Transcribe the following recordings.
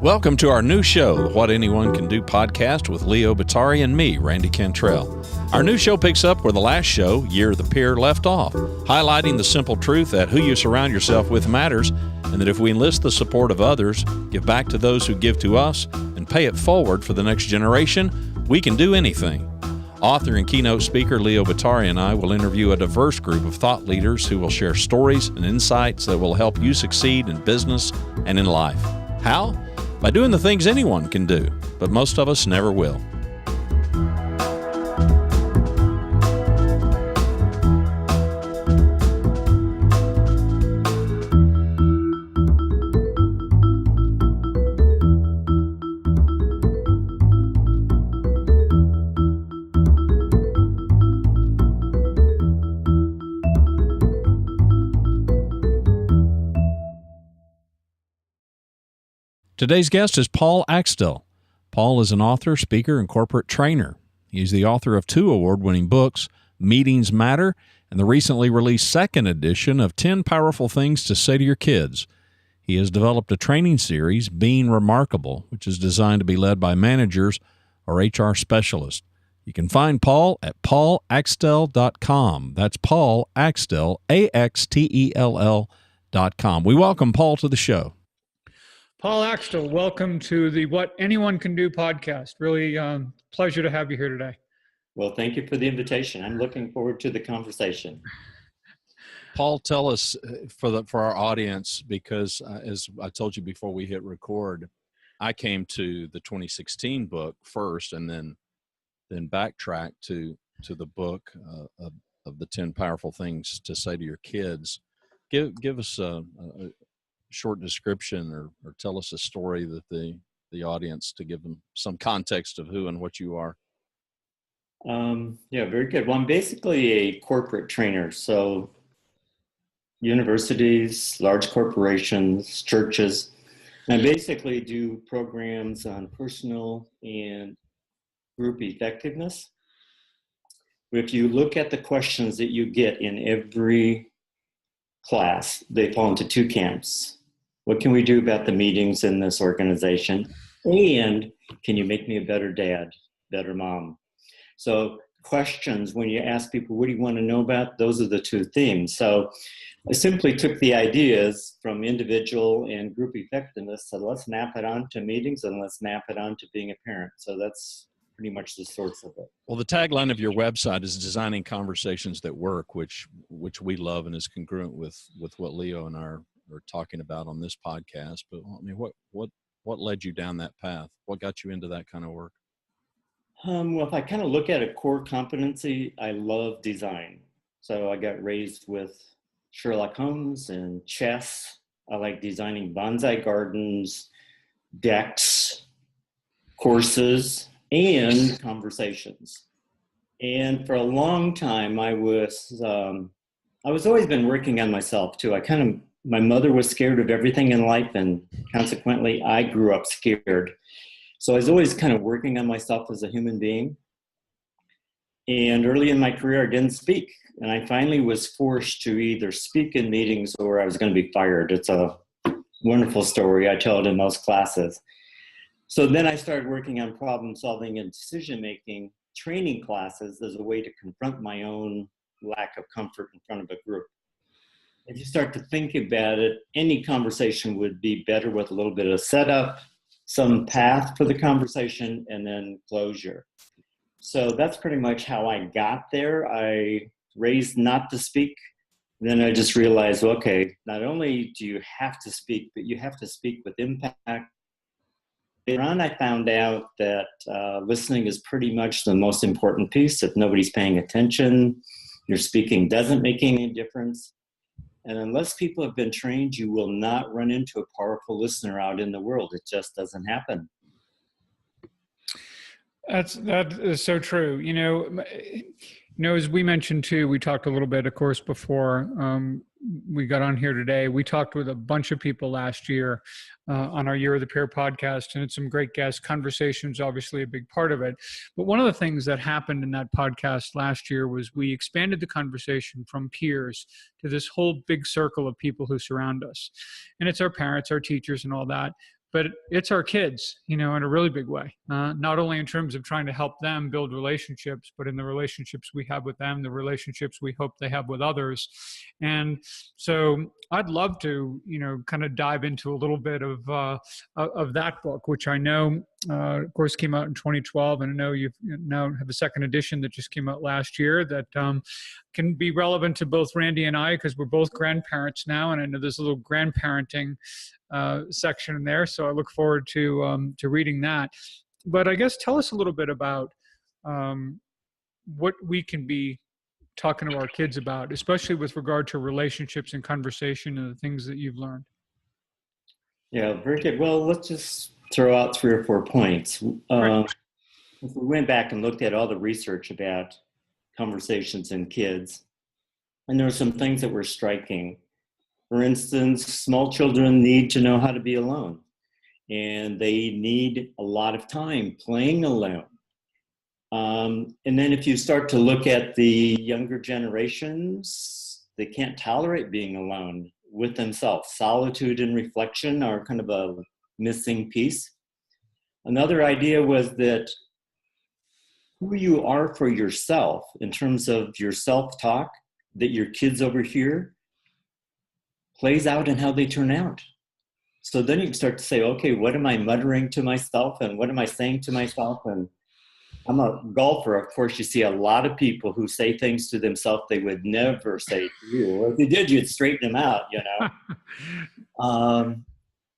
Welcome to our new show, the What Anyone Can Do podcast with Leo Batari and me, Randy Cantrell. Our new show picks up where the last show, Year of the Peer, left off, highlighting the simple truth that who you surround yourself with matters, and that if we enlist the support of others, give back to those who give to us, and pay it forward for the next generation, we can do anything. Author and keynote speaker Leo Batari and I will interview a diverse group of thought leaders who will share stories and insights that will help you succeed in business and in life. How? By doing the things anyone can do, but most of us never will. Today's guest is Paul Axtell. Paul is an author, speaker, and corporate trainer. He's the author of 2 award-winning books, Meetings Matter, and the recently released second edition of 10 Powerful Things to Say to Your Kids. He has developed a training series, Being Remarkable, which is designed to be led by managers or HR specialists. You can find Paul at paulaxtell.com. That's Paul Axtell, AXTELL.com. We welcome Paul to the show. Paul Axtell, welcome to the What Anyone Can Do podcast. Really pleasure to have you here today. Well, thank you for the invitation. I'm looking forward to the conversation. Paul, tell us for our audience, because as I told you before we hit record, I came to the 2016 book first, and then backtracked to the book of the 10 Powerful Things to Say to Your Kids. Give us a short description or tell us a story that the audience, to give them some context of who and what you are. Yeah, very good. Well, I'm basically a corporate trainer. So universities, large corporations, churches, and I basically do programs on personal and group effectiveness. If you look at the questions that you get in every class, they fall into 2 camps. What can we do about the meetings in this organization? And can you make me a better dad, better mom? So questions, when you ask people, what do you want to know about? Those are the 2 themes. So I simply took the ideas from individual and group effectiveness, so let's map it onto meetings and let's map it onto being a parent. So that's pretty much the source of it. Well, the tagline of your website is designing conversations that work, which we love and is congruent with what Leo and I are talking about on this podcast. But I mean, what led you down that path? What got you into that kind of work? Well, if I kind of look at a core competency, I love design. So I got raised with Sherlock Holmes and chess. I like designing bonsai gardens, decks, courses, and conversations. And for a long time, I was always been working on myself too. My mother was scared of everything in life, and consequently, I grew up scared. So I was always kind of working on myself as a human being. And early in my career, I didn't speak. And I finally was forced to either speak in meetings or I was going to be fired. It's a wonderful story. I tell it in most classes. So then I started working on problem solving and decision making training classes as a way to confront my own lack of comfort in front of a group. If you start to think about it, any conversation would be better with a little bit of setup, some path for the conversation, and then closure. So that's pretty much how I got there. I raised not to speak. Then I just realized, okay, not only do you have to speak, but you have to speak with impact. Later on, I found out that listening is pretty much the most important piece. If nobody's paying attention, your speaking doesn't make any difference. And unless people have been trained, you will not run into a powerful listener out in the world. It just doesn't happen. That is so true. As we mentioned too, we talked a little bit, of course, before we got on here today. We talked with a bunch of people last year on our Year of the Peer podcast, and it's some great guests. Conversations, obviously a big part of it. But one of the things that happened in that podcast last year was we expanded the conversation from peers to this whole big circle of people who surround us. And it's our parents, our teachers, and all that. But it's our kids, in a really big way, not only in terms of trying to help them build relationships, but in the relationships we have with them, the relationships we hope they have with others. And so I'd love to, kind of dive into a little bit of that book, which I know, of course, came out in 2012. And I know you now have a second edition that just came out last year that can be relevant to both Randy and I, because we're both grandparents now. And I know there's a little grandparenting section in there. So I look forward to reading that. But I guess tell us a little bit about what we can be talking to our kids about, especially with regard to relationships and conversation and the things that you've learned. Yeah, very good. Well, let's just throw out 3 or 4 points. Right. If we went back and looked at all the research about conversations in kids, and there were some things that were striking. For instance, small children need to know how to be alone, and they need a lot of time playing alone. And then if you start to look at the younger generations, they can't tolerate being alone with themselves. Solitude and reflection are kind of a missing piece. Another idea was that who you are for yourself in terms of your self-talk that your kids overhear plays out in how they turn out. So then you can start to say, okay, what am I muttering to myself and what am I saying to myself? And I'm a golfer. Of course, you see a lot of people who say things to themselves they would never say to you. Or if you did, you'd straighten them out,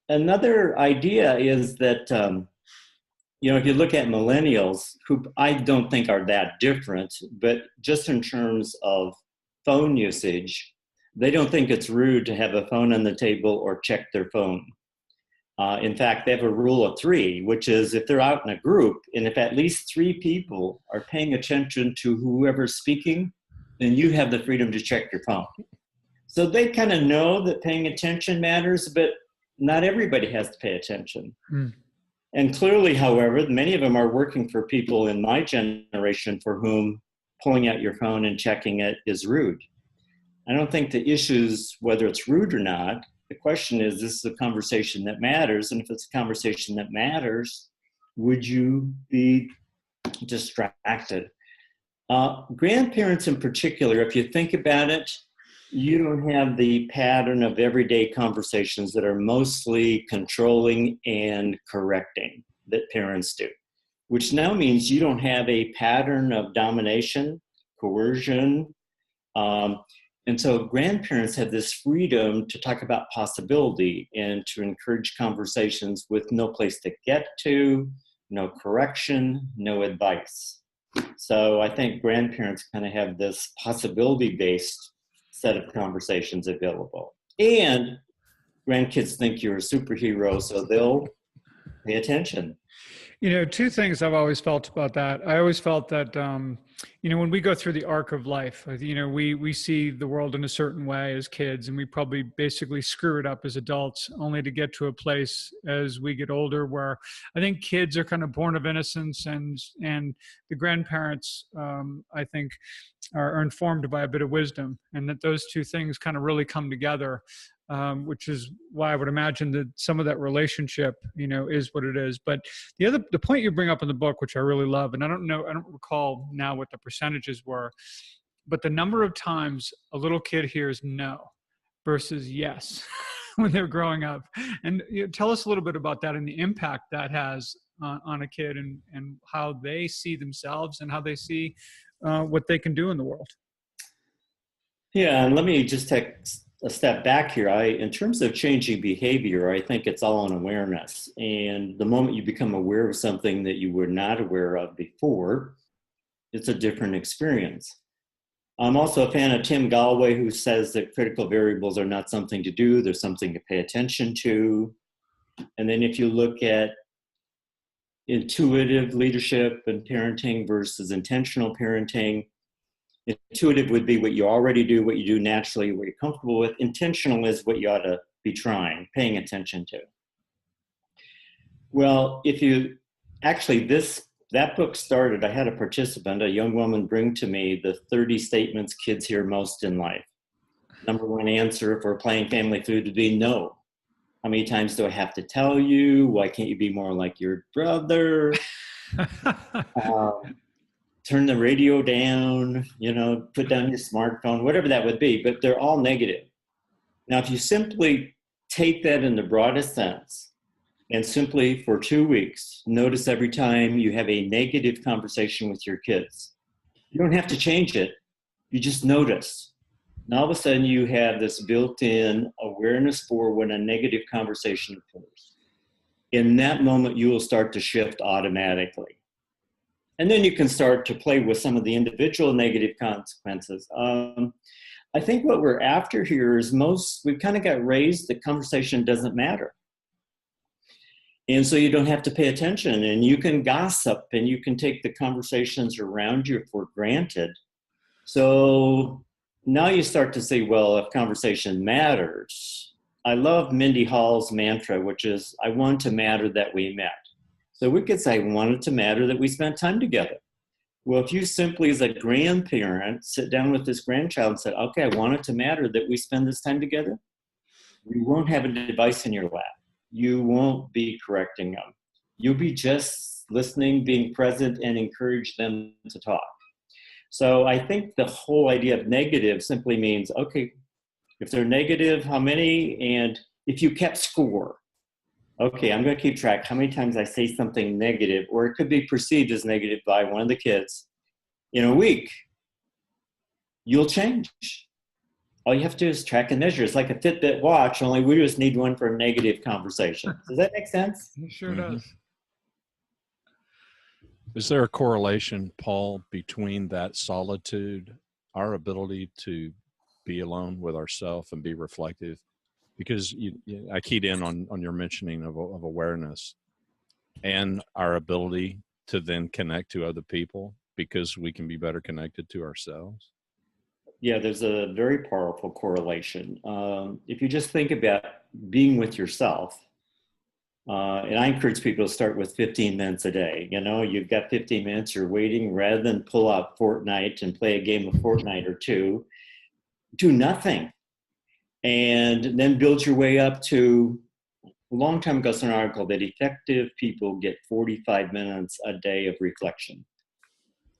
Another idea is that, if you look at millennials, who I don't think are that different, but just in terms of phone usage, they don't think it's rude to have a phone on the table or check their phone. In fact, they have a rule of 3, which is if they're out in a group and if at least 3 people are paying attention to whoever's speaking, then you have the freedom to check your phone. So they kind of know that paying attention matters, but not everybody has to pay attention. And clearly, however, many of them are working for people in my generation for whom pulling out your phone and checking it is rude. I don't think the issue's whether it's rude or not. The question is, this is a conversation that matters. And if it's a conversation that matters, would you be distracted? Grandparents in particular, if you think about it, you don't have the pattern of everyday conversations that are mostly controlling and correcting that parents do, which now means you don't have a pattern of domination, coercion. And so grandparents have this freedom to talk about possibility and to encourage conversations with no place to get to, no correction, no advice. So I think grandparents kind of have this possibility-based set of conversations available. And grandkids think you're a superhero, so they'll pay attention. 2 things I've always felt about that. I always felt that, when we go through the arc of life, we see the world in a certain way as kids, and we probably basically screw it up as adults, only to get to a place as we get older where I think kids are kind of born of innocence, and the grandparents, I think, are informed by a bit of wisdom, and that those 2 things kind of really come together. Which is why I would imagine that some of that relationship, is what it is. But the point you bring up in the book, which I really love, and I don't recall now what the percentages were, but the number of times a little kid hears no versus yes when they're growing up. And tell us a little bit about that and the impact that has on a kid and how they see themselves and how they see what they can do in the world. Yeah, and let me just take a step back here. In terms of changing behavior, I think it's all on awareness. And the moment you become aware of something that you were not aware of before, it's a different experience. I'm also a fan of Tim Gallway, who says that critical variables are not something to do, they're something to pay attention to. And then if you look at intuitive leadership and parenting versus intentional parenting, Intuitive would be what you already do, what you do naturally, what you're comfortable with. Intentional is what you ought to be trying, paying attention to. Well, if you actually, that book started, I had a participant, a young woman, bring to me the 30 statements kids hear most in life. Number one answer for playing Family Feud would be no. How many times do I have to tell you? Why can't you be more like your brother? Turn the radio down, put down your smartphone, whatever that would be, but they're all negative. Now, if you simply take that in the broadest sense and simply for 2 weeks, notice every time you have a negative conversation with your kids, you don't have to change it. You just notice. And all of a sudden you have this built-in awareness for when a negative conversation occurs. In that moment, you will start to shift automatically. And then you can start to play with some of the individual negative consequences. I think what we're after here is we've kind of got raised that conversation doesn't matter. And so you don't have to pay attention, and you can gossip, and you can take the conversations around you for granted. So now you start to say, well, if conversation matters, I love Mindy Hall's mantra, which is, I want to matter that we met. So we could say, I want it to matter that we spent time together. Well, if you simply as a grandparent sit down with this grandchild and said, okay, I want it to matter that we spend this time together, you won't have a device in your lap. You won't be correcting them. You'll be just listening, being present, and encourage them to talk. So I think the whole idea of negative simply means, okay, if they're negative, how many? And if you kept score, okay, I'm going to keep track how many times I say something negative, or it could be perceived as negative by one of the kids in a week. You'll change. All you have to do is track and measure. It's like a Fitbit watch, only we just need one for a negative conversation. Does that make sense? It sure does. Is there a correlation, Paul, between that solitude, our ability to be alone with ourselves and be reflective? Because I keyed in on your mentioning of awareness and our ability to then connect to other people because we can be better connected to ourselves. Yeah, there's a very powerful correlation. If you just think about being with yourself, and I encourage people to start with 15 minutes a day. You've got 15 minutes, you're waiting, rather than pull out Fortnite and play a game of Fortnite or two, do nothing. And then build your way up to, a long time ago, an article that effective people get 45 minutes a day of reflection,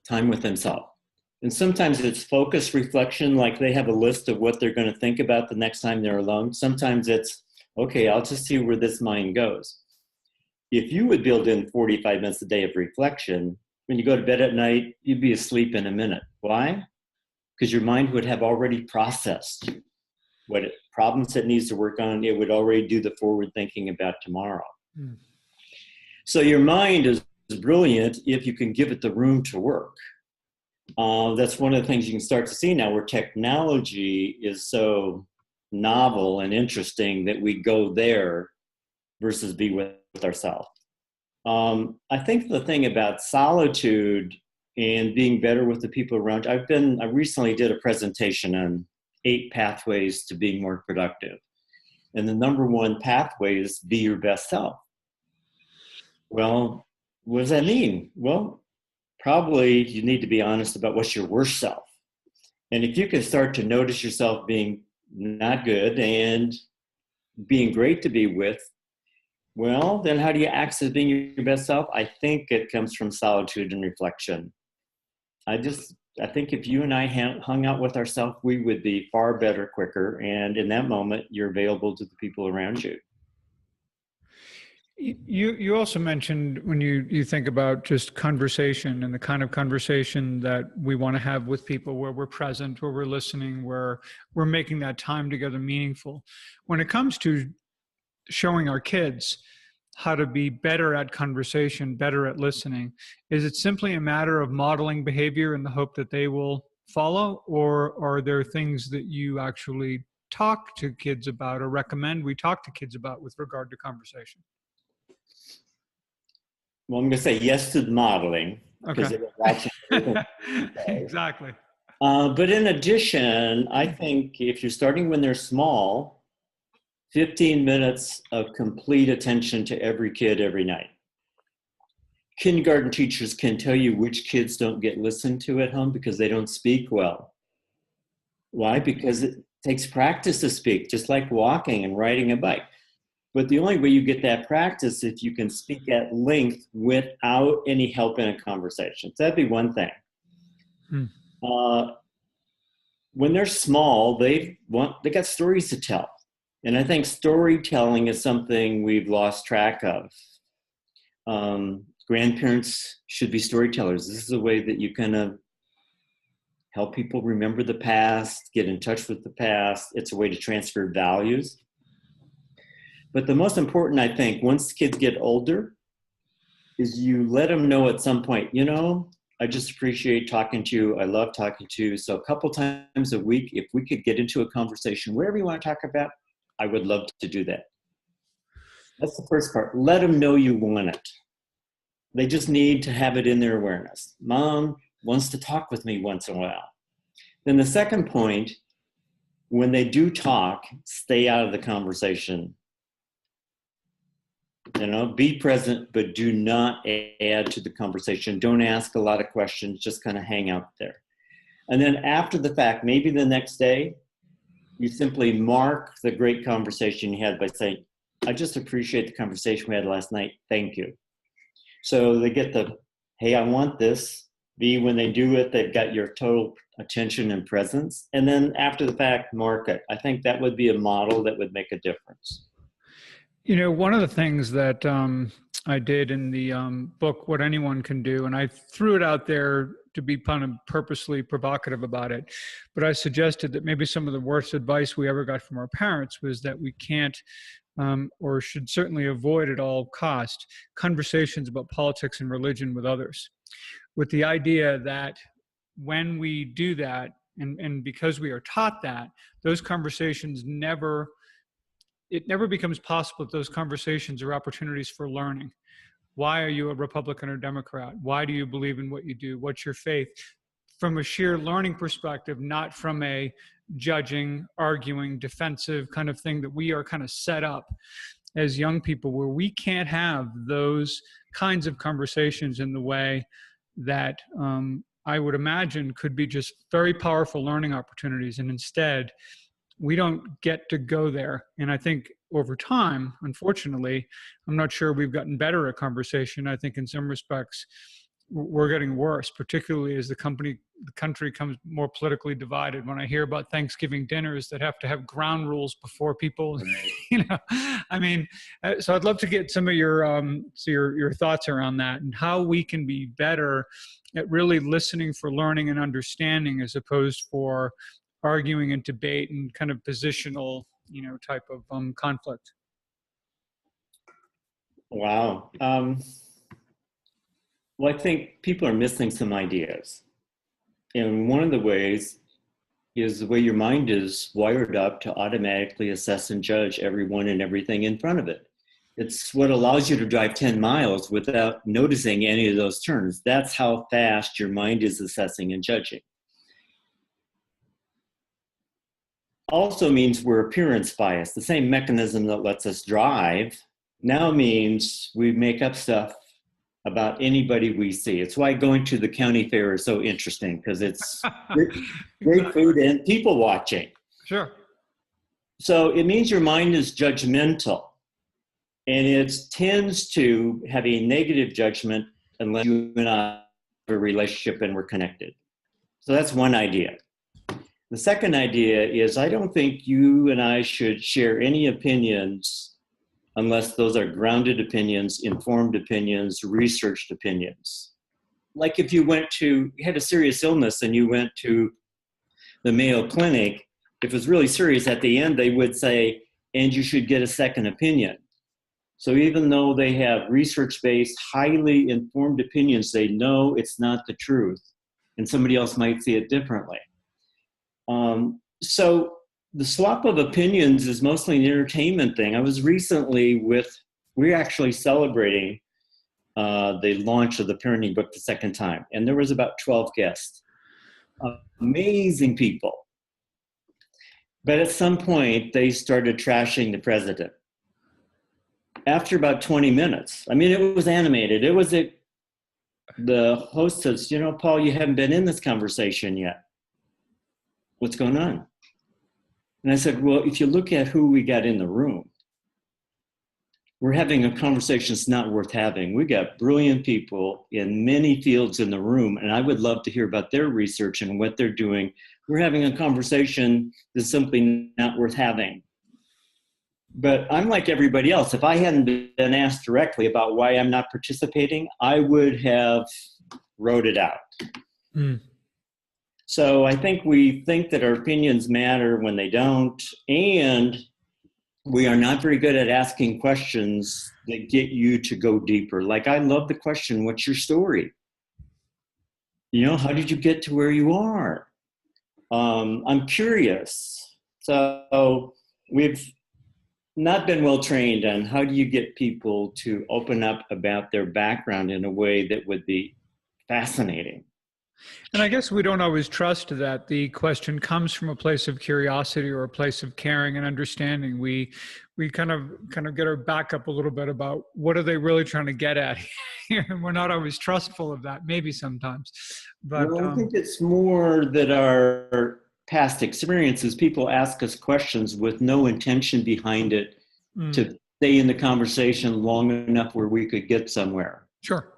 time with themselves. And sometimes it's focused reflection, like they have a list of what they're going to think about the next time they're alone. Sometimes it's, okay, I'll just see where this mind goes. If you would build in 45 minutes a day of reflection, when you go to bed at night, you'd be asleep in a minute. Why? Because your mind would have already processed problems it needs to work on. It would already do the forward thinking about tomorrow. So your mind is brilliant if you can give it the room to work. That's one of the things you can start to see now, where technology is so novel and interesting that we go there versus be with ourselves. I think the thing about solitude and being better with the people around you, I recently did a presentation on 8 pathways to being more productive. And the number one pathway is be your best self. Well, what does that mean? Well, probably you need to be honest about what's your worst self. And if you can start to notice yourself being not good and being great to be with, well, then how do you access being your best self? I think it comes from solitude and reflection. I think if you and I hung out with ourselves, we would be far better, quicker. And in that moment, you're available to the people around you. You also mentioned when you think about just conversation and the kind of conversation that we want to have with people, where we're present, where we're listening, where we're making that time together meaningful. When it comes to showing our kids how to be better at conversation, better at listening, is it simply a matter of modeling behavior in the hope that they will follow, or are there things that you actually talk to kids about or recommend we talk to kids about with regard to conversation? Well, I'm going to say yes to the modeling. Okay. Exactly. But in addition, I think if you're starting when they're small, 15 minutes of complete attention to every kid every night. Kindergarten teachers can tell you which kids don't get listened to at home because they don't speak well. Why? Because it takes practice to speak, just like walking and riding a bike. But the only way you get that practice is if you can speak at length without any help in a conversation. So that'd be one thing. When they're small, they got stories to tell. And I think storytelling is something we've lost track of. Grandparents should be storytellers. This is a way that you kind of help people remember the past, get in touch with the past. It's a way to transfer values. But the most important, I think, once kids get older, is you let them know at some point, you know, I just appreciate talking to you. I love talking to you. So a couple times a week, if we could get into a conversation, wherever you want to talk about, I would love to do that. That's the first part. Let them know you want it. They just need to have it in their awareness. Mom wants to talk with me once in a while. Then the second point, when they do talk, stay out of the conversation. You know, be present, but do not add to the conversation. Don't ask a lot of questions, just kind of hang out there. And then after the fact, maybe the next day, you simply mark the great conversation you had by saying, I just appreciate the conversation we had last night. Thank you. So they get the, hey, I want this. B, when they do it, they've got your total attention and presence. And then after the fact, mark it. I think that would be a model that would make a difference. You know, one of the things that I did in the book, What Anyone Can Do, and I threw it out there to be kind of purposely provocative about it, but I suggested that maybe some of the worst advice we ever got from our parents was that we can't or should certainly avoid at all cost conversations about politics and religion with others, with the idea that when we do that, and because we are taught that, those conversations never becomes possible that those conversations are opportunities for learning. Why are you a Republican or Democrat? Why do you believe in what you do? What's your faith? From a sheer learning perspective, not from a judging, arguing, defensive kind of thing that we are kind of set up as young people, where we can't have those kinds of conversations in the way that I would imagine could be just very powerful learning opportunities. And instead, we don't get to go there. And I think over time, unfortunately, I'm not sure we've gotten better at conversation. I think in some respects, we're getting worse, particularly as the country becomes more politically divided. When I hear about Thanksgiving dinners that have to have ground rules before people, you know, I mean, so I'd love to get some of your thoughts around that and how we can be better at really listening for learning and understanding as opposed for arguing and debate and kind of positional, you know, type of conflict. Wow. Well, I think people are missing some ideas. And one of the ways is the way your mind is wired up to automatically assess and judge everyone and everything in front of it. It's what allows you to drive 10 miles without noticing any of those turns. That's how fast your mind is assessing and judging. Also means we're appearance biased. The same mechanism that lets us drive now means we make up stuff about anybody we see. It's why going to the county fair is so interesting, because it's great food and people watching. Sure. So it means your mind is judgmental, and it tends to have a negative judgment unless you and I have a relationship and we're connected. So that's one idea. The second idea is I don't think you and I should share any opinions unless those are grounded opinions, informed opinions, researched opinions. Like if you had a serious illness and you went to the Mayo Clinic, if it was really serious, at the end they would say, and you should get a second opinion. So even though they have research-based, highly informed opinions, they know it's not the truth, and somebody else might see it differently. So the swap of opinions is mostly an entertainment thing. I was recently we're actually celebrating the launch of the parenting book the second time, and there was about 12 guests. amazing people. But at some point, they started trashing the president. After about 20 minutes, I mean, it was animated. The host says, Paul, you haven't been in this conversation yet. What's going on? And I said, well, if you look at who we got in the room, we're having a conversation that's not worth having. We got brilliant people in many fields in the room, and I would love to hear about their research and what they're doing. We're having a conversation that's simply not worth having. But I'm like everybody else. If I hadn't been asked directly about why I'm not participating, I would have wrote it out. Mm. So I think we think that our opinions matter when they don't, and we are not very good at asking questions that get you to go deeper. Like, I love the question, what's your story? How did you get to where you are? I'm curious. So we've not been well trained on how do you get people to open up about their background in a way that would be fascinating. And I guess we don't always trust that the question comes from a place of curiosity or a place of caring and understanding. We kind of get our back up a little bit about what are they really trying to get at here. And we're not always trustful of that, maybe sometimes. But well, I think it's more that our past experiences, people ask us questions with no intention behind it to stay in the conversation long enough where we could get somewhere. Sure.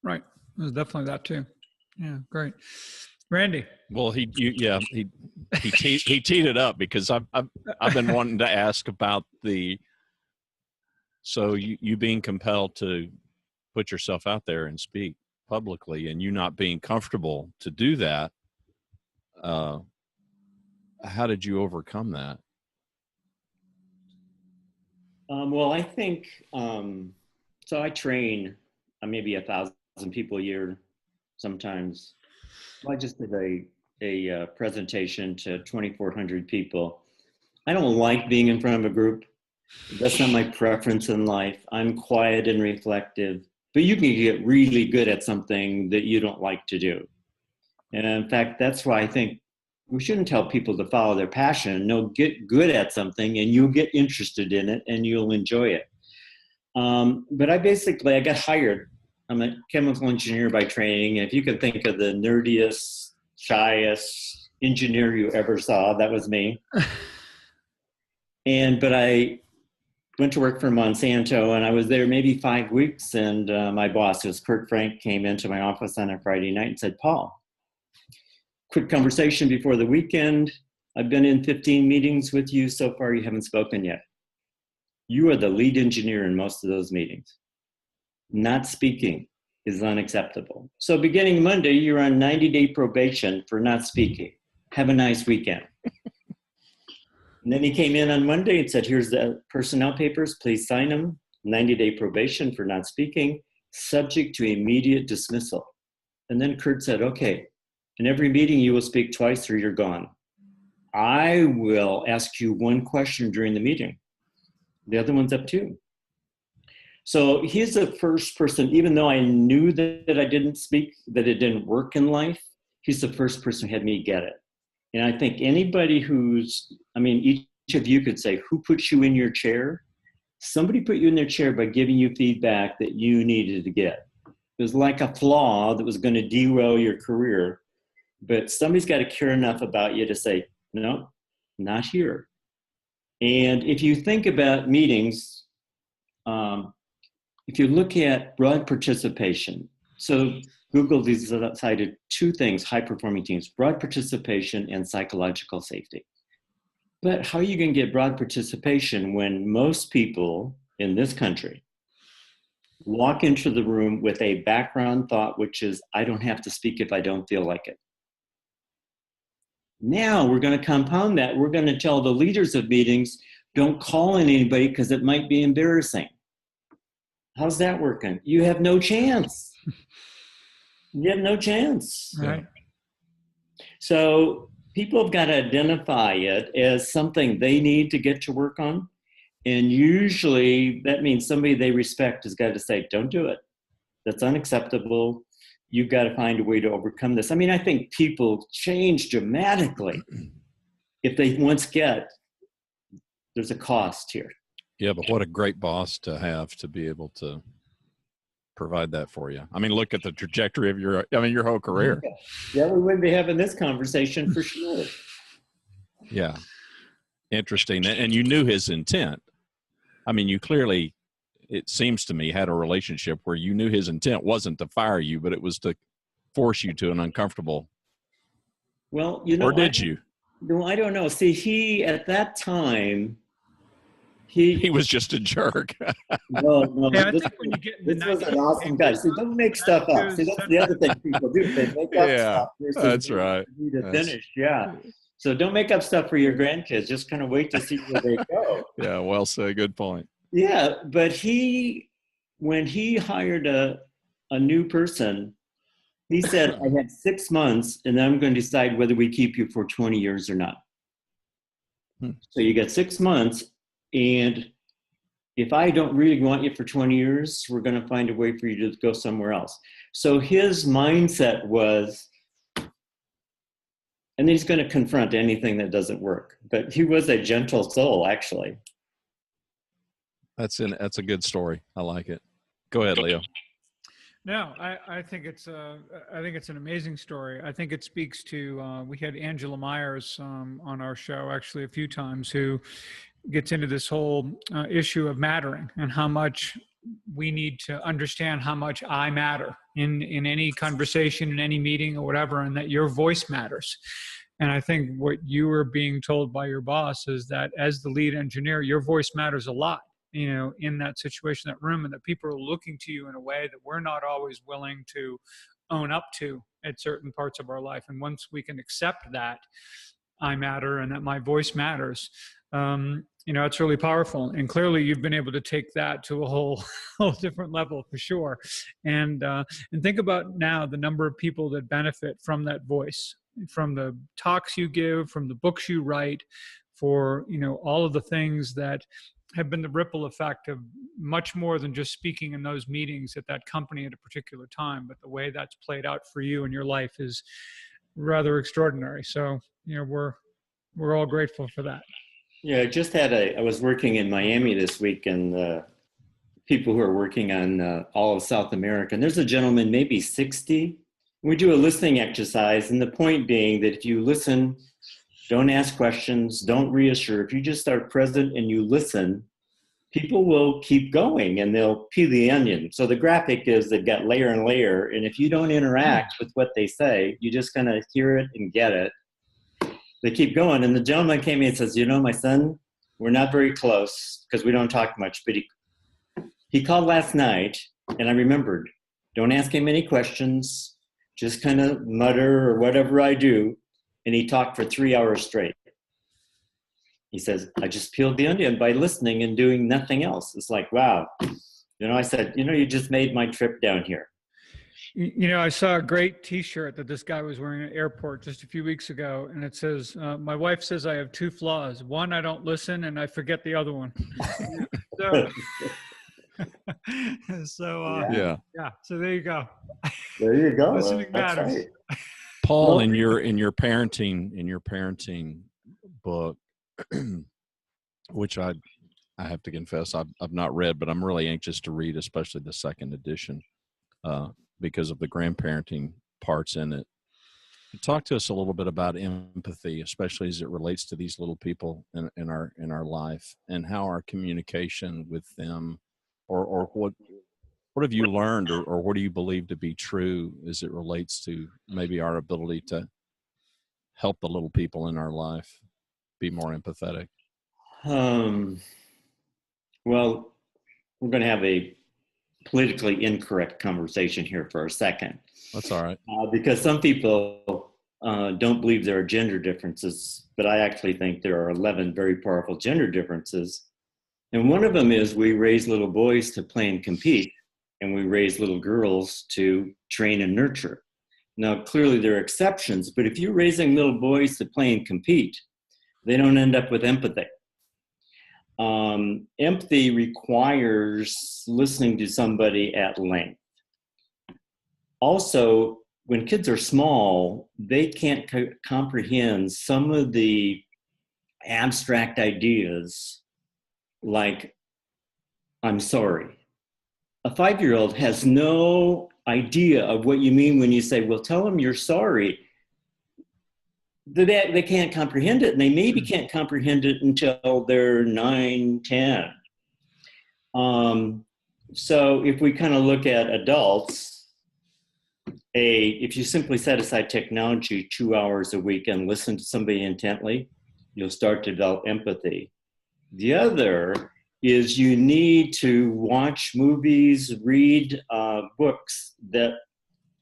Right. There's definitely that too. Yeah, great. Randy. Well, he teed it up because I've been wanting to ask about so you being compelled to put yourself out there and speak publicly, and you not being comfortable to do that. How did you overcome that? Well, I think so. I train maybe 1,000 people a year. Sometimes I just did a presentation to 2,400 people. I don't like being in front of a group. That's not my preference in life. I'm quiet and reflective, but you can get really good at something that you don't like to do. And in fact, that's why I think we shouldn't tell people to follow their passion. No, get good at something and you'll get interested in it and you'll enjoy it. But I got hired. I'm a chemical engineer by training. If you can think of the nerdiest, shyest engineer you ever saw, that was me. But I went to work for Monsanto, and I was there maybe 5 weeks, and my boss, who's Kurt Frank, came into my office on a Friday night and said, Paul, quick conversation before the weekend. I've been in 15 meetings with you. So far, you haven't spoken yet. You are the lead engineer in most of those meetings. Not speaking is unacceptable. So beginning Monday, you're on 90-day probation for not speaking. Have a nice weekend. And then he came in on Monday and said, here's the personnel papers, please sign them. 90-day probation for not speaking, subject to immediate dismissal. And then Kurt said, okay, in every meeting you will speak twice or you're gone. I will ask you one question during the meeting. The other one's up to you. So he's the first person, even though I knew that I didn't speak, that it didn't work in life, he's the first person who had me get it. And I think anybody each of you could say, who put you in your chair? Somebody put you in their chair by giving you feedback that you needed to get. It was like a flaw that was going to derail your career, but somebody's got to care enough about you to say, no, not here. And if you think about meetings, if you look at broad participation, so Google decided two things, high-performing teams, broad participation and psychological safety. But how are you going to get broad participation when most people in this country walk into the room with a background thought, which is, I don't have to speak if I don't feel like it. Now we're going to compound that. We're going to tell the leaders of meetings, don't call in anybody because it might be embarrassing. How's that working? You have no chance. You have no chance. Right. So people have got to identify it as something they need to get to work on. And usually that means somebody they respect has got to say, don't do it. That's unacceptable. you've got to find a way to overcome this. I mean, I think people change dramatically if they once get, there's a cost here. Yeah, but what a great boss to have to be able to provide that for you. I mean, look at the trajectory of your whole career. Yeah, we wouldn't be having this conversation for sure. Yeah. Interesting. And you knew his intent. I mean, you clearly, it seems to me, had a relationship where you knew his intent wasn't to fire you, but it was to force you to an uncomfortable. Well, you know, or did you? No, I don't know. See, he, at that time, he was just a jerk. No. Yeah, I think when you get this was an awesome guy. See, don't make stuff up. See, that's the other thing people do. They make up stuff. That's right. Finish. Yeah. So don't make up stuff for your grandkids. Just kind of wait to see where they go. Yeah, well said. Good point. Yeah, but when he hired a new person, he said, I had 6 months and then I'm going to decide whether we keep you for 20 years or not. So you get 6 months, and if I don't really want you for 20 years, we're going to find a way for you to go somewhere else. So his mindset was, and he's going to confront anything that doesn't work. But he was a gentle soul, actually. That's a good story. I like it. Go ahead, Leo. No, I think it's an amazing story. I think it speaks to, we had Angela Myers on our show actually a few times, who gets into this whole issue of mattering and how much we need to understand how much I matter in any conversation, in any meeting or whatever, and that your voice matters. And I think what you were being told by your boss is that as the lead engineer, your voice matters a lot, you know, in that situation, that room, and that people are looking to you in a way that we're not always willing to own up to at certain parts of our life. And once we can accept that I matter and that my voice matters, you know, it's really powerful. And clearly you've been able to take that to a whole different level for sure. And think about now the number of people that benefit from that voice, from the talks you give, from the books you write, for, you know, all of the things that have been the ripple effect of much more than just speaking in those meetings at that company at a particular time, but the way that's played out for you in your life is rather extraordinary. So, you know, we're all grateful for that. Yeah, I was working in Miami this week, and people who are working on all of South America, and there's a gentleman, maybe 60. We do a listening exercise, and the point being that if you listen, don't ask questions, don't reassure. If you just are present and you listen, people will keep going and they'll peel the onion. So the graphic is they've got layer and layer, and if you don't interact with what they say, you just kind of hear it and get it. They keep going. And the gentleman came in and says, you know, my son, we're not very close because we don't talk much, but he called last night, and I remembered, don't ask him any questions, just kind of mutter or whatever I do. And he talked for 3 hours straight. He says, I just peeled the onion by listening and doing nothing else. It's like, wow. You know, I said, you know, you just made my trip down here. You know, I saw a great T-shirt that this guy was wearing at the airport just a few weeks ago, and it says, my wife says I have two flaws. One, I don't listen, and I forget the other one. Yeah. So there you go. There you go. Listening matters. Right. Paul, in your parenting book, which I have to confess I've not read, but I'm really anxious to read, especially the second edition, because of the grandparenting parts in it. Talk to us a little bit about empathy, especially as it relates to these little people in our life, and how our communication with them, or what have you learned, or what do you believe to be true as it relates to maybe our ability to help the little people in our life be more empathetic? Well, we're going to have a politically incorrect conversation here for a second. That's all right. Because some people don't believe there are gender differences, but I actually think there are 11 very powerful gender differences. And one of them is we raise little boys to play and compete, and we raise little girls to train and nurture. Now, clearly there are exceptions, but if you're raising little boys to play and compete, they don't end up with empathy. Empathy requires listening to somebody at length. Also, when kids are small, they can't comprehend some of the abstract ideas like, I'm sorry. A 5-year-old has no idea of what you mean when you say, well, tell them you're sorry. They can't comprehend it, and they maybe can't comprehend it until they're 9, 10. So if we kind of look at adults, if you simply set aside technology 2 hours a week and listen to somebody intently, you'll start to develop empathy. The other is you need to watch movies, read books that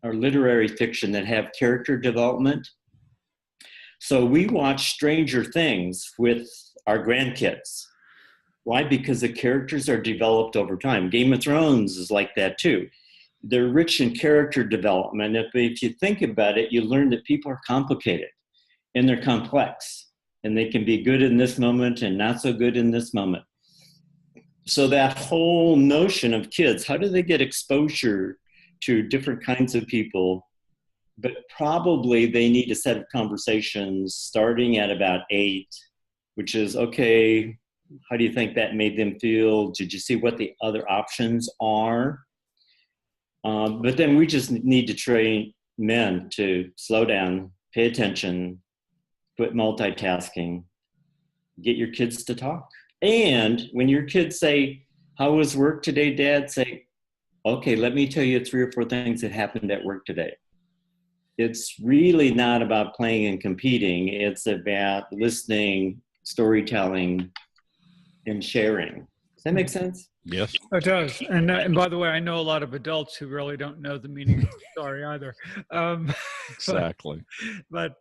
are literary fiction that have character development. So we watch Stranger Things with our grandkids. Why? Because the characters are developed over time. Game of Thrones is like that too. They're rich in character development. If you think about it, you learn that people are complicated and they're complex, and they can be good in this moment and not so good in this moment. So that whole notion of kids, how do they get exposure to different kinds of people? But probably they need a set of conversations starting at about 8, which is, okay, how do you think that made them feel? Did you see what the other options are? But then we just need to train men to slow down, pay attention, quit multitasking, get your kids to talk. And when your kids say, how was work today, Dad? Say, okay, let me tell you 3 or 4 things that happened at work today. It's really not about playing and competing. It's about listening, storytelling, and sharing. Does that make sense? Yes. It does. And by the way, I know a lot of adults who really don't know the meaning of sorry either. Exactly. But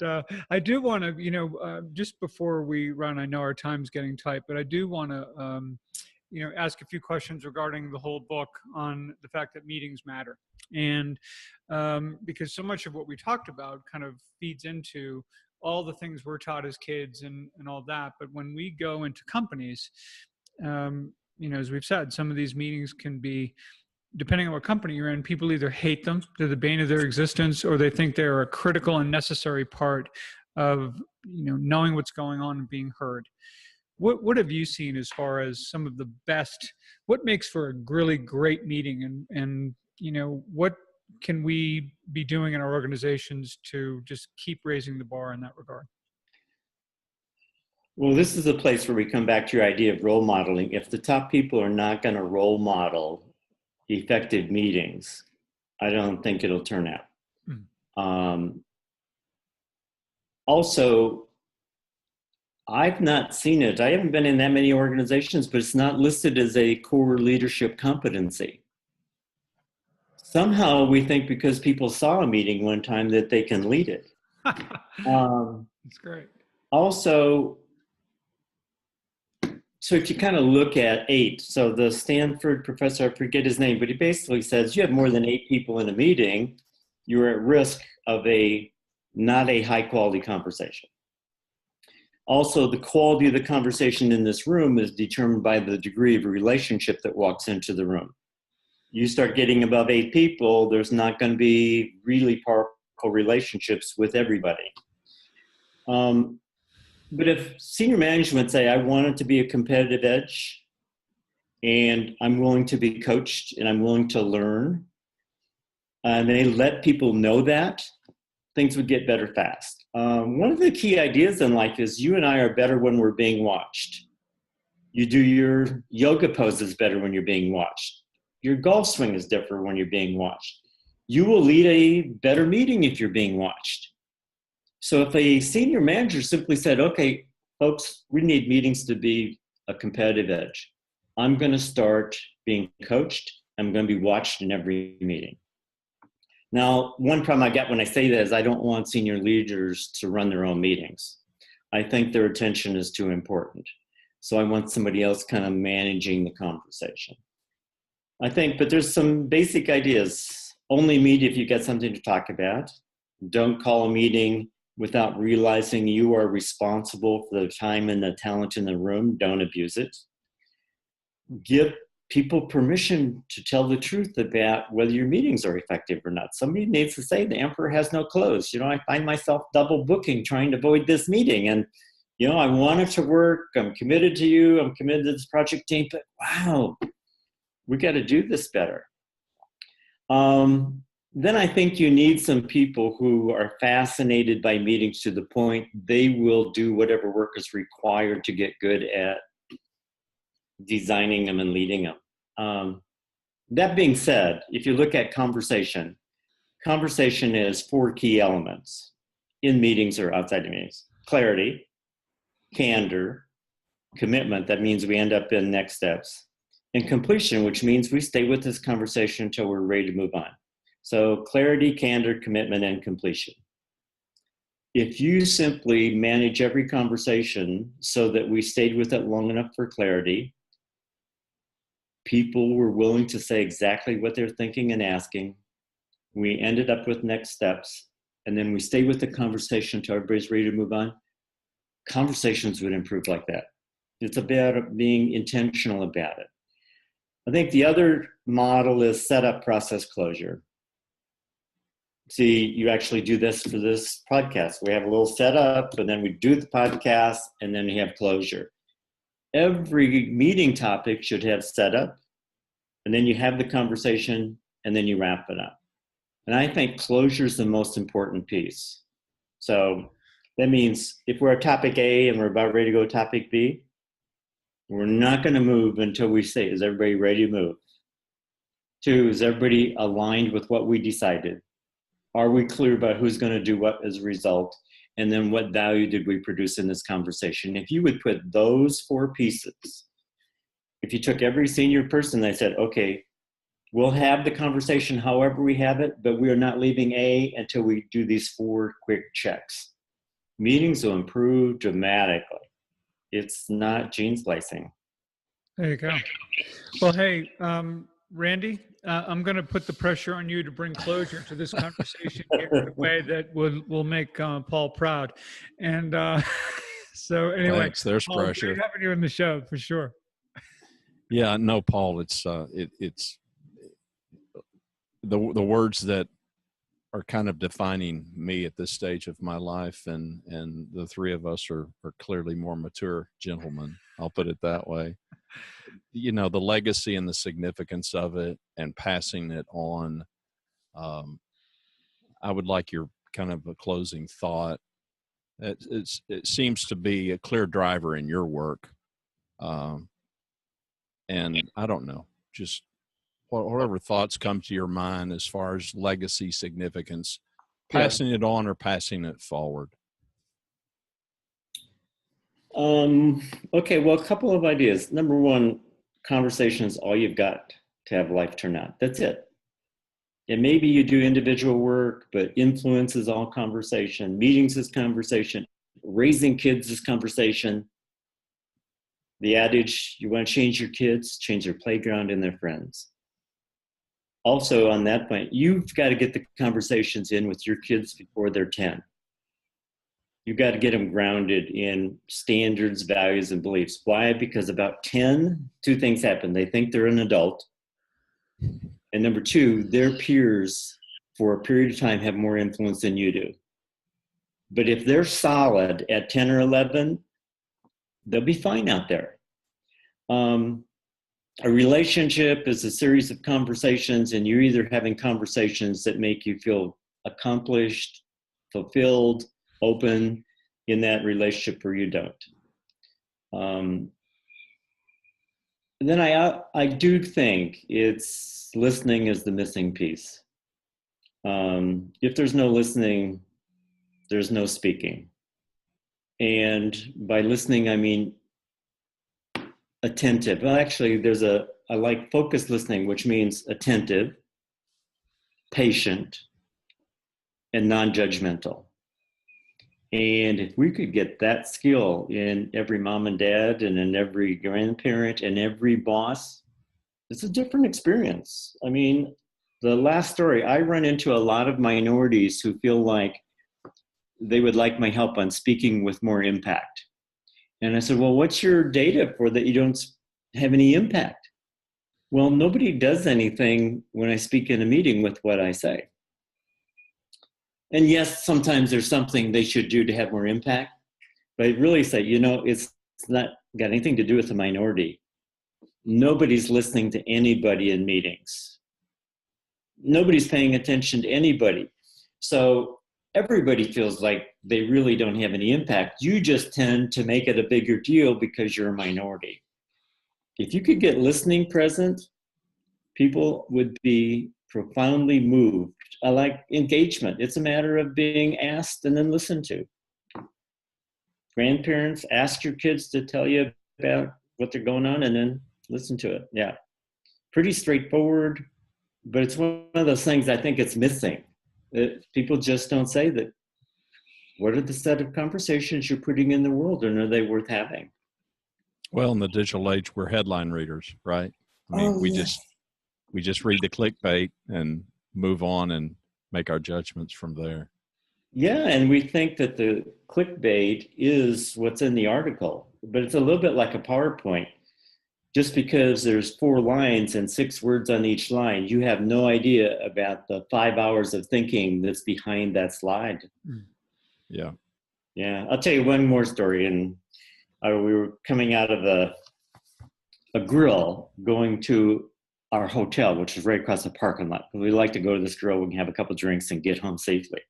I do want to, just before we run, I know our time's getting tight, but I do want to, ask a few questions regarding the whole book on the fact that meetings matter. And because so much of what we talked about kind of feeds into all the things we're taught as kids and all that. But when we go into companies, as we've said, some of these meetings can be, depending on what company you're in, people either hate them, they're the bane of their existence, or they think they're a critical and necessary part of, knowing what's going on and being heard. What have you seen as far as some of the best, what makes for a really great meeting, and what can we be doing in our organizations to just keep raising the bar in that regard? Well, this is a place where we come back to your idea of role modeling. If the top people are not going to role model effective meetings, I don't think it'll turn out. Also, I've not seen it. I haven't been in that many organizations, but it's not listed as a core leadership competency. Somehow we think because people saw a meeting one time that they can lead it. That's great. Also, so if you kind of look at 8, so the Stanford professor, I forget his name, but he basically says you have more than 8 people in a meeting, you're at risk of not a high quality conversation. Also, the quality of the conversation in this room is determined by the degree of relationship that walks into the room. You start getting above 8 people, there's not going to be really powerful relationships with everybody. But if senior management say, I want it to be a competitive edge, and I'm willing to be coached, and I'm willing to learn, and they let people know that, things would get better fast. One of the key ideas in life is you and I are better when we're being watched. You do your yoga poses better when you're being watched. Your golf swing is different when you're being watched. You will lead a better meeting if you're being watched. So if a senior manager simply said, okay, folks, we need meetings to be a competitive edge. I'm going to start being coached. I'm going to be watched in every meeting. Now, one problem I get when I say that is I don't want senior leaders to run their own meetings. I think their attention is too important. So I want somebody else kind of managing the conversation. But there's some basic ideas. Only meet if you get something to talk about. Don't call a meeting without realizing you are responsible for the time and the talent in the room. Don't abuse it. Give people permission to tell the truth about whether your meetings are effective or not. Somebody needs to say the emperor has no clothes. I find myself double booking trying to avoid this meeting. And, I want it to work. I'm committed to you. I'm committed to this project team. But wow, we got to do this better. Then I think you need some people who are fascinated by meetings to the point they will do whatever work is required to get good at designing them and leading them. That being said, if you look at conversation is 4 key elements in meetings or outside of meetings: clarity, candor, commitment, that means we end up in next steps, and completion, which means we stay with this conversation until we're ready to move on. So clarity, candor, commitment, and completion. If you simply manage every conversation so that we stayed with it long enough for clarity, people were willing to say exactly what they're thinking and asking, we ended up with next steps, and then we stay with the conversation until everybody's ready to move on, conversations would improve like that. It's about being intentional about it. I think the other model is setup, process, closure. See, you actually do this for this podcast. We have a little setup, and then we do the podcast, and then we have closure. Every meeting topic should have setup, and then you have the conversation, and then you wrap it up. And I think closure is the most important piece. So that means if we're at topic A and we're about ready to go to topic B, we're not going to move until we say, is everybody ready to move? 2, is everybody aligned with what we decided? Are we clear about who's going to do what as a result? And then what value did we produce in this conversation? If you would put those 4 pieces, if you took every senior person and said, okay, we'll have the conversation however we have it, but we are not leaving A until we do these 4 quick checks. Meetings will improve dramatically. It's not gene splicing. There you go. Well, hey, Randy, I'm going to put the pressure on you to bring closure to this conversation here in a way that will make Paul proud. And so anyway, thanks. There's Paul, pressure. great having you on the show for sure. Yeah, no, Paul, it's the words that are kind of defining me at this stage of my life, and the 3 of us are clearly more mature gentlemen. I'll put it that way. The legacy and the significance of it and passing it on. I would like your kind of a closing thought. It seems to be a clear driver in your work. And I don't know, just whatever thoughts come to your mind as far as legacy significance, passing it on or passing it forward. Okay, well, a couple of ideas. Number 1, conversation is all you've got to have life turn out. That's it. And maybe you do individual work, but influence is all conversation. Meetings is conversation. Raising kids is conversation. The adage, you want to change your kids, change their playground and their friends. Also, on that point, you've got to get the conversations in with your kids before they're 10. You've got to get them grounded in standards, values, and beliefs. Why? Because about 10, 2 things happen. They think they're an adult. And number 2, their peers for a period of time have more influence than you do. But if they're solid at 10 or 11, they'll be fine out there. A relationship is a series of conversations, and you're either having conversations that make you feel accomplished, fulfilled, open in that relationship, or you don't. And then I do think it's listening is the missing piece. If there's no listening, there's no speaking. And by listening, I mean attentive. Well, actually, I like focused listening, which means attentive, patient, and non-judgmental. And if we could get that skill in every mom and dad and in every grandparent and every boss, it's a different experience. I mean, the last story, I run into a lot of minorities who feel like they would like my help on speaking with more impact. And I said, well, what's your data for that you don't have any impact? Well, nobody does anything when I speak in a meeting with what I say. And yes, sometimes there's something they should do to have more impact, but I really say, it's not got anything to do with the minority. Nobody's listening to anybody in meetings. Nobody's paying attention to anybody. So everybody feels like they really don't have any impact. You just tend to make it a bigger deal because you're a minority. If you could get listening present, people would be profoundly moved. I like engagement. It's a matter of being asked and then listened to. Grandparents, ask your kids to tell you about what they're going on and then listen to it. Yeah. Pretty straightforward, but it's one of those things I think it's missing. People just don't say that. What are the set of conversations you're putting in the world, and are they worth having? Well, in the digital age, we're headline readers, right? I mean, we just read the clickbait and move on and make our judgments from there. Yeah, and we think that the clickbait is what's in the article, but it's a little bit like a PowerPoint. Just because there's 4 lines and 6 words on each line, you have no idea about the 5 hours of thinking that's behind that slide. Yeah. Yeah, I'll tell you one more story. And we were coming out of a grill going to our hotel, which is right across the parking lot. We like to go to this grill, we can have a couple drinks and get home safely.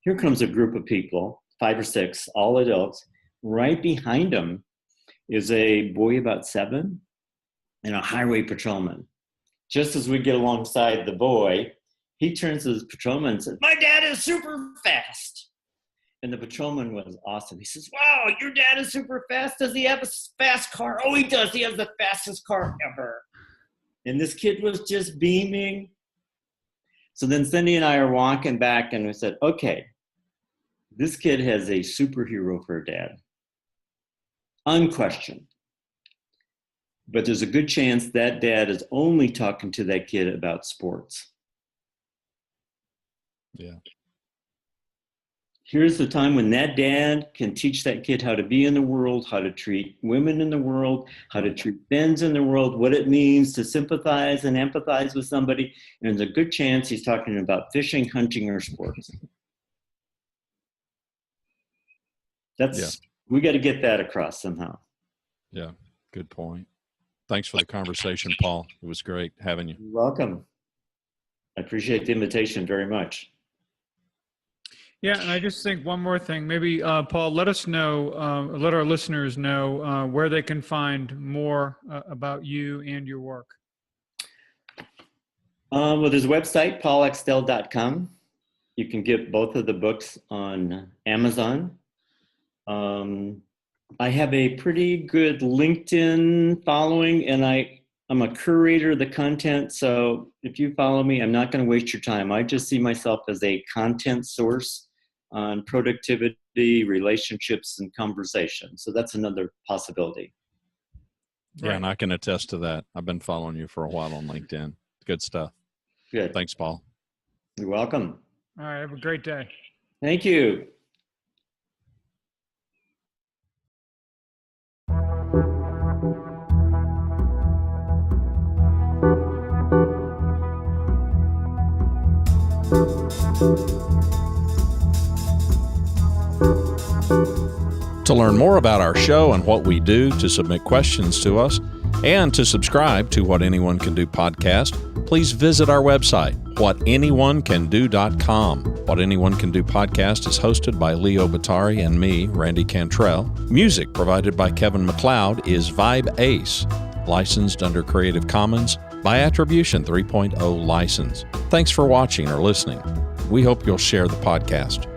Here comes a group of people, 5 or 6, all adults. Right behind them is a boy about 7 and a highway patrolman. Just as we get alongside the boy, he turns to the patrolman and says, "My dad is super fast." And the patrolman was awesome. He says, "Wow, your dad is super fast. Does he have a fast car?" "Oh, he does. He has the fastest car ever." And this kid was just beaming. So then Cindy and I are walking back and we said, okay, this kid has a superhero for a dad. Unquestioned. But there's a good chance that dad is only talking to that kid about sports. Yeah. Here's the time when that dad can teach that kid how to be in the world, how to treat women in the world, how to treat men in the world, what it means to sympathize and empathize with somebody. And there's a good chance he's talking about fishing, hunting, or sports. We got to get that across somehow. Yeah, good point. Thanks for the conversation, Paul. It was great having you. You're welcome. I appreciate the invitation very much. Yeah, and I just think one more thing. Maybe, Paul, let us know, let our listeners know where they can find more about you and your work. Well, there's a website, paulaxtell.com. You can get both of the books on Amazon. I have a pretty good LinkedIn following, and I'm a curator of the content. So if you follow me, I'm not going to waste your time. I just see myself as a content source on productivity, relationships, and conversation. So that's another possibility. Yeah, and I can attest to that. I've been following you for a while on LinkedIn. Good stuff. Good. Thanks, Paul. You're welcome. All right. Have a great day. Thank you. To learn more about our show and what we do, to submit questions to us, and to subscribe to What Anyone Can Do podcast, please visit our website, whatanyoneCanDo.com. What Anyone Can Do podcast is hosted by Leo Batari and me, Randy Cantrell. Music provided by Kevin MacLeod is Vibe Ace, licensed under Creative Commons by Attribution 3.0 license. Thanks for watching or listening. We hope you'll share the podcast.